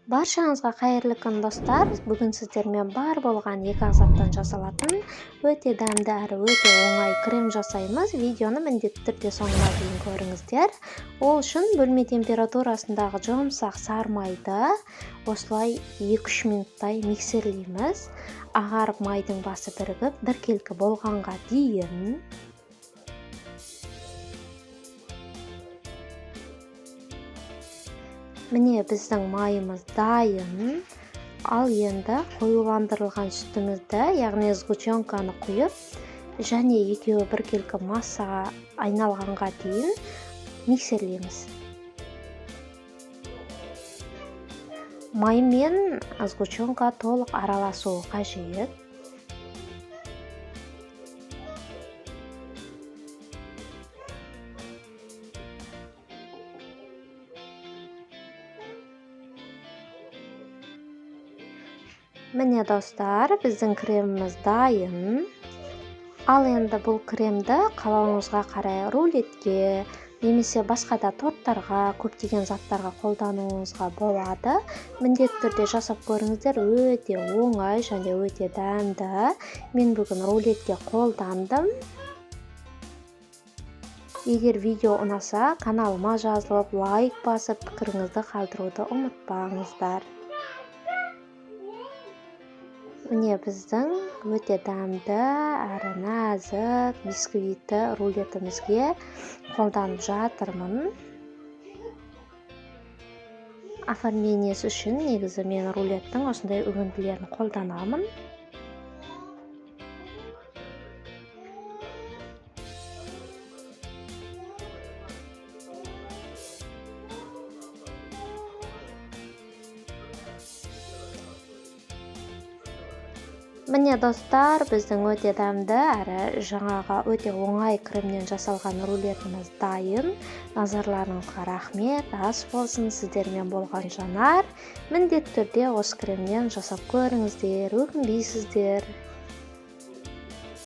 Баршаңызға қайырлы күн достар. Бүгін сіздермен бар болған екі ағзаттан жасалатын өте дәмді әрі өте оңай крем жасаймыз. Видеоны міндетті түрде соңына дейін көріңіздер. Ол үшін бөлме температурасындағы жұмсақ сары майды осылай 2-3 минуттай миксерлейміз. Ағарып майдың басы бірігіп, біркелкі болғанға дейін міне біздің майымыз дайын. Ал енді қоюландырылған сүтімізді, яғни сгущенканы құйып, және екеуі біркелкі массаға айналғанға дейін миксерлейміз. Май мен сгущенка толық араласуы қажет. Міне достар, біздің креміміз дайын. Ал енді бұл кремді қалауыңызға қарай рулетке, немесе басқа да торттарға, көптеген заттарға қолдануыңызға болады. Міндетті түрде жасап көріңіздер, өте оңай және өте дәмді. Мен бүгін рулетке қолдандым. Егер видео ұнаса, каналыма жазылып, лайк басып, пікіріңізді қалдыруды ұмытпаңыздар. Міне біздің өте дәмді әрі нәзік бисквитті рулетімізге қолданып жатырмын. Оформениесі үшін негізі мен рулеттің осындай үгінділерін қолданамын. Міне достар, біздің өте дәмді әрі жаңағы өте оңай кремнен жасалған рулетіміз дайын. Назарларыңызға рахмет, ас болсын. Сіздермен болған Жанар. Міндетті түрде осы кремнен жасап көріңіздер, өкінбейсіздер.